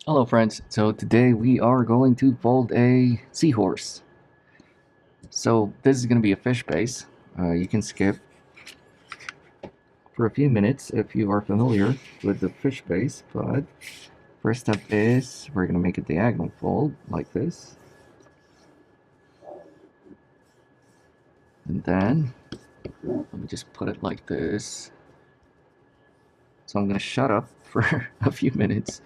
Hello friends, so today we are going to fold a seahorse. So this is going to be a fish base. You can skip for a few minutes if you are familiar with the fish base, but first step is we're going to make a diagonal fold like this. And then, let me just put it like this. So I'm going to shut up for a few minutes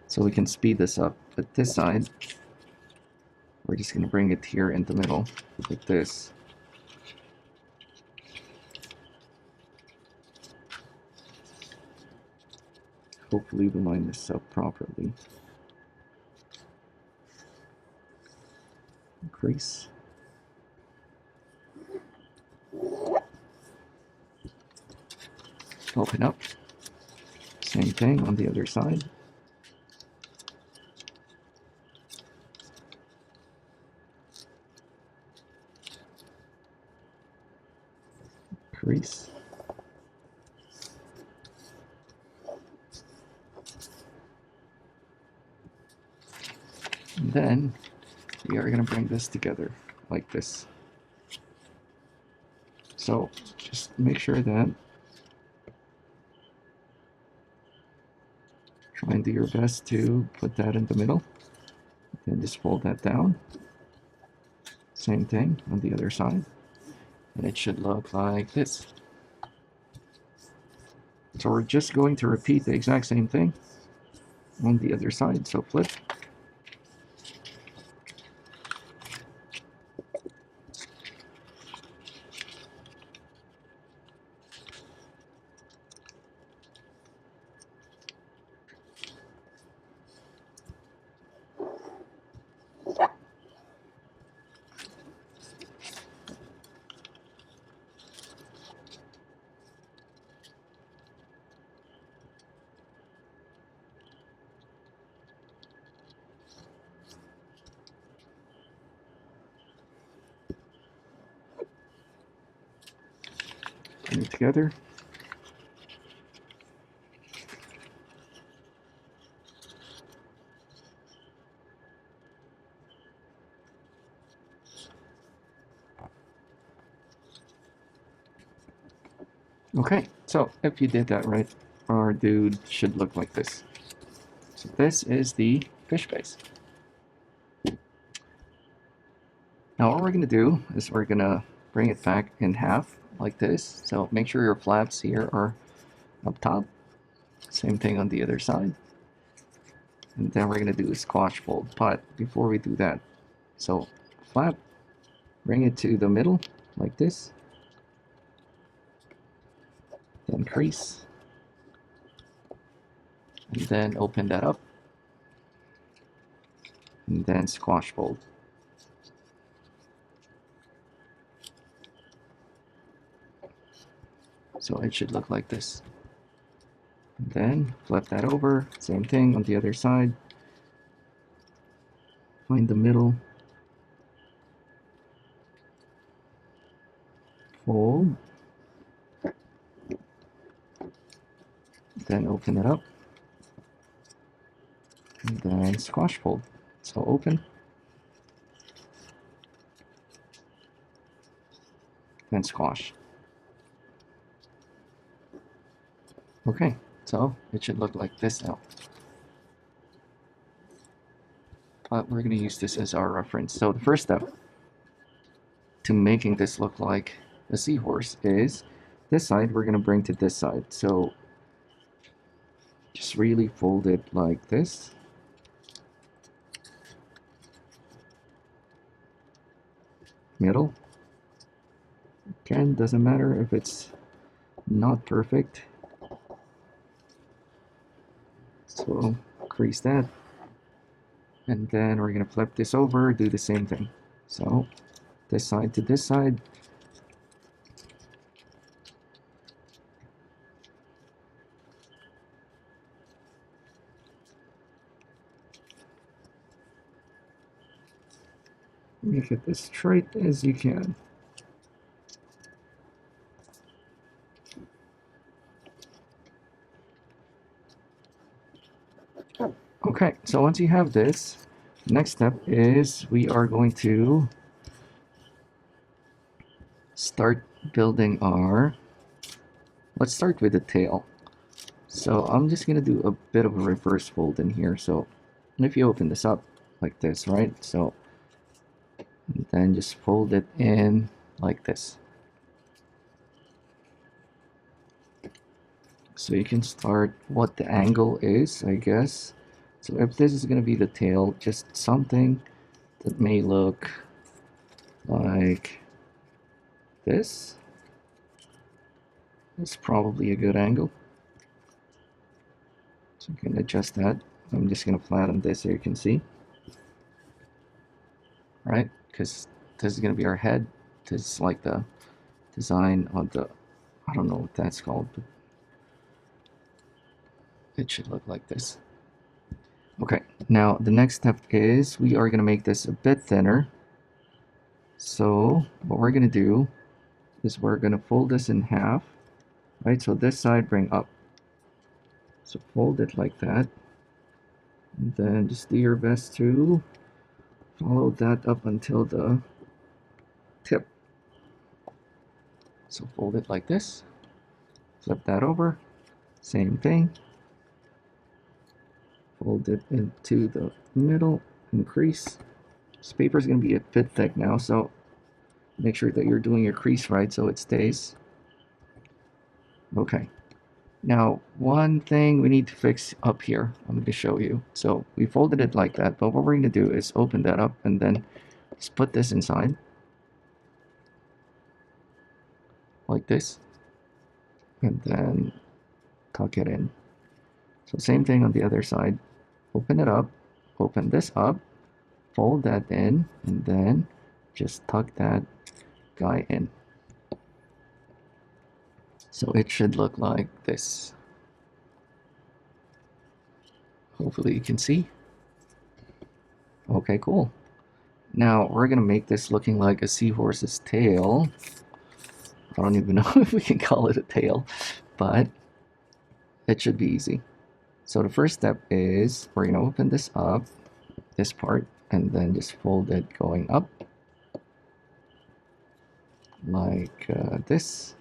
so we can speed this up. But this side, we're just going to bring it here in the middle like this. Hopefully we line this up properly. Increase. Open up. Same thing on the other side. Crease. And then we are going to bring this together like this. So just make sure that try and do your best to put that in the middle. Then just fold that down. Same thing on the other side. And it should look like this. So we're just going to repeat the exact same thing on the other side. So flip. Bring it together. Okay, so if you did that right, our dude should look like this. So this is the fish base. Now what we're going to do is we're going to bring it back in half like this. So make sure your flaps here are up top. Same thing on the other side. And then we're going to do a squash fold. But before we do that, so flap, bring it to the middle like this. Then crease. And then open that up. And then squash fold. So it should look like this. And then flip that over, same thing on the other side. Find the middle. Fold. Then open it up. And then squash fold. So open. Then squash. Okay, so it should look like this now. But we're going to use this as our reference. So the first step to making this look like a seahorse is this side we're going to bring to this side. So just really fold it like this. Middle. Again, doesn't matter if it's not perfect. So crease that. And then we're going to flip this over, do the same thing. So this side to this side. Make it as straight as you can. Okay, so once you have this, next step is we are going to start building our, let's start with the tail. So I'm just gonna do a bit of a reverse fold in here. So if you open this up like this, right? So then just fold it in like this. So you can start what the angle is, I guess. So if this is gonna be the tail, just something that may look like this. It's probably a good angle. So you can adjust that. I'm just gonna flatten this so you can see, right? Because this is gonna be our head. This is like the design on the, I don't know what that's called, but it should look like this. Okay, now the next step is we are gonna make this a bit thinner. So what we're gonna do is we're gonna fold this in half, right? So this side bring up. So fold it like that. And then just do your best to follow that up until the tip. So fold it like this. Flip that over. Same thing. Fold it into the middle and crease. This paper is going to be a bit thick now, so make sure that you're doing your crease right so it stays. Okay. Now, one thing we need to fix up here, I'm going to show you. So we folded it like that, but what we're going to do is open that up and then just put this inside. Like this. And then tuck it in. So same thing on the other side. Open it up, open this up, fold that in, and then just tuck that guy in. So it should look like this. Hopefully you can see. Okay, cool. Now we're gonna make this looking like a seahorse's tail. I don't even know if we can call it a tail, but it should be easy. So the first step is we're gonna open this up, this part, and then just fold it going up like this.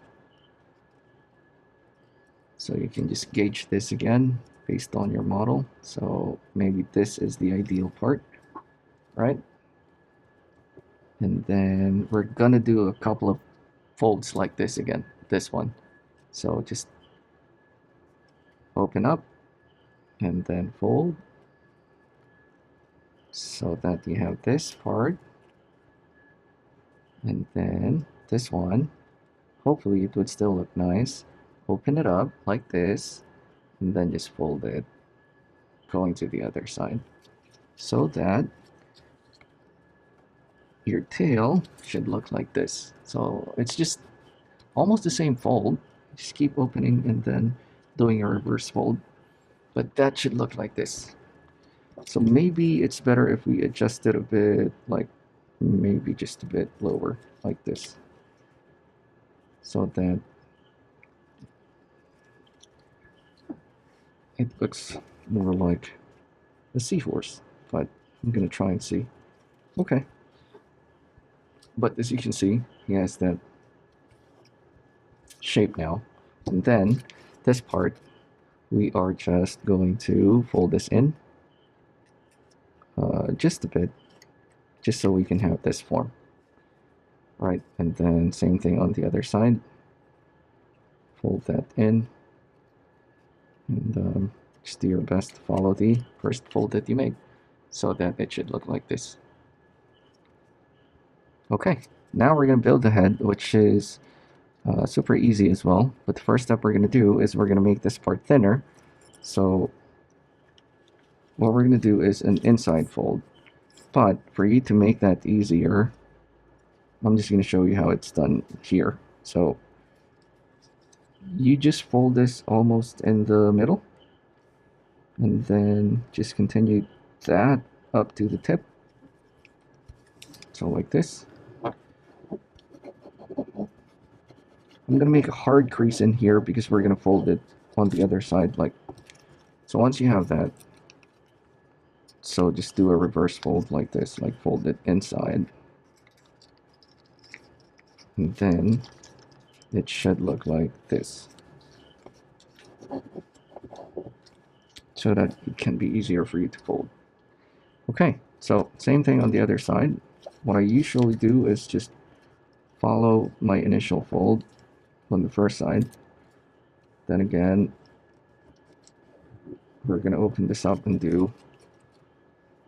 So you can just gauge this again based on your model. So maybe this is the ideal part, right? And then we're gonna do a couple of folds like this again, this one. So just open up and then fold so that you have this part. And then this one, hopefully it would still look nice. Open it up like this and then just fold it going to the other side so that your tail should look like this. So it's just almost the same fold. Just keep opening and then doing a reverse fold. But that should look like this. So maybe it's better if we adjust it a bit, like maybe just a bit lower, like this. So that it looks more like a seahorse. But I'm gonna try and see. Okay. But as you can see, he has that shape now. And then this part, we are just going to fold this in just a bit, just so we can have this form. Right, and then same thing on the other side. Fold that in, and just do your best to follow the first fold that you made, so that it should look like this. Okay, now we're going to build the head, which is super easy as well. But the first step we're going to do is we're going to make this part thinner. So what we're going to do is an inside fold. But for you to make that easier, I'm just going to show you how it's done here. So you just fold this almost in the middle, and then just continue that up to the tip. So like this. I'm going to make a hard crease in here because we're going to fold it on the other side. Like, so once you have that, So just do a reverse fold like this, like fold it inside. And then it should look like this. So that it can be easier for you to fold. Okay, so same thing on the other side. What I usually do is just follow my initial fold on the first side. Then again, we're going to open this up and do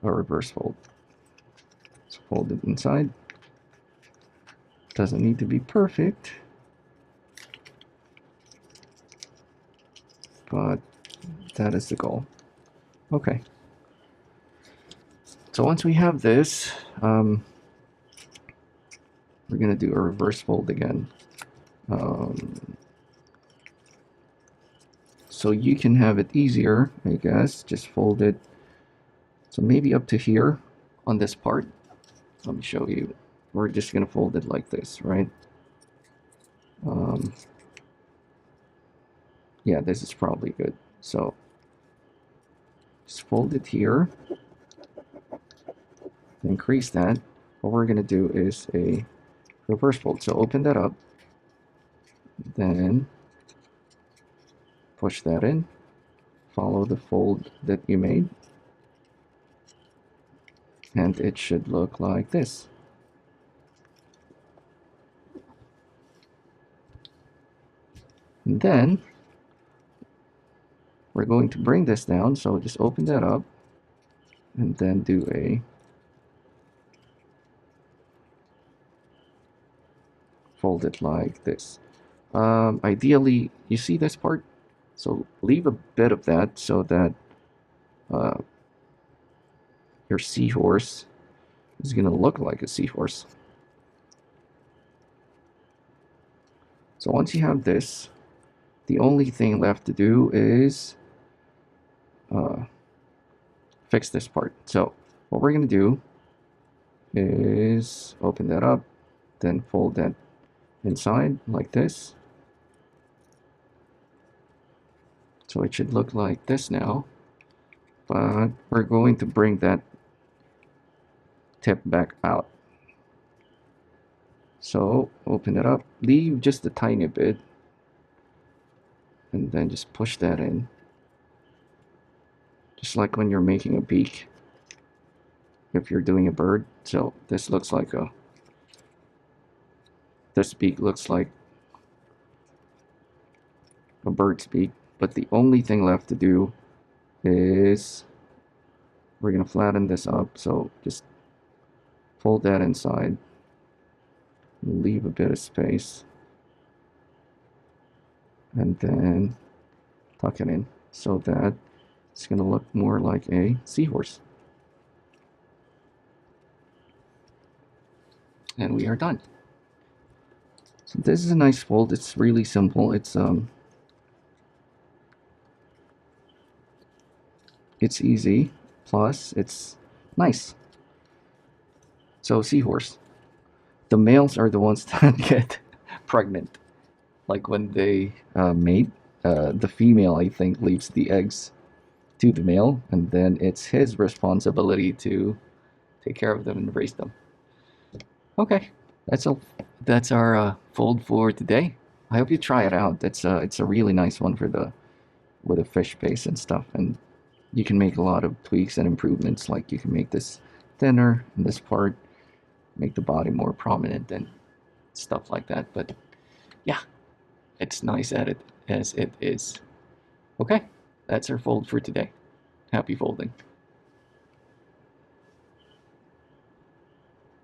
a reverse fold. So fold it inside. Doesn't need to be perfect, but that is the goal. Okay. So once we have this, we're going to do a reverse fold again. So you can have it easier, I guess. Just fold it. So maybe up to here on this part. Let me show you. We're just going to fold it like this, right? Yeah, this is probably good. So just fold it here. Increase that. What we're going to do is a reverse fold. So open that up. Then push that in. Follow the fold that you made. And it should look like this. And then we're going to bring this down, so just open that up and then do a fold it like this. Ideally, you see this part? So leave a bit of that so that your seahorse is going to look like a seahorse. So once you have this, the only thing left to do is fix this part. So what we're going to do is open that up, then fold that inside like this. So it should look like this now, but we're going to bring that tip back out. So open it up, leave just a tiny bit, and then just push that in. Just like when you're making a beak, if you're doing a bird. So this looks like this beak looks like a bird's beak, but the only thing left to do is we're going to flatten this up. So just fold that inside, leave a bit of space, and then tuck it in so that it's going to look more like a seahorse. And we are done. So this is a nice fold. It's really simple. It's easy, plus it's nice. So seahorse. The males are the ones that get pregnant. Like when they mate, the female, I think, leaves the eggs to the male, and then it's his responsibility to take care of them and raise them. Okay, that's our fold for today. I hope you try it out. It's a really nice one for with a fish base and stuff, and you can make a lot of tweaks and improvements. Like you can make this thinner in this part, make the body more prominent and stuff like that. But yeah, it's nice at it as it is. Okay, that's our fold for today. Happy folding.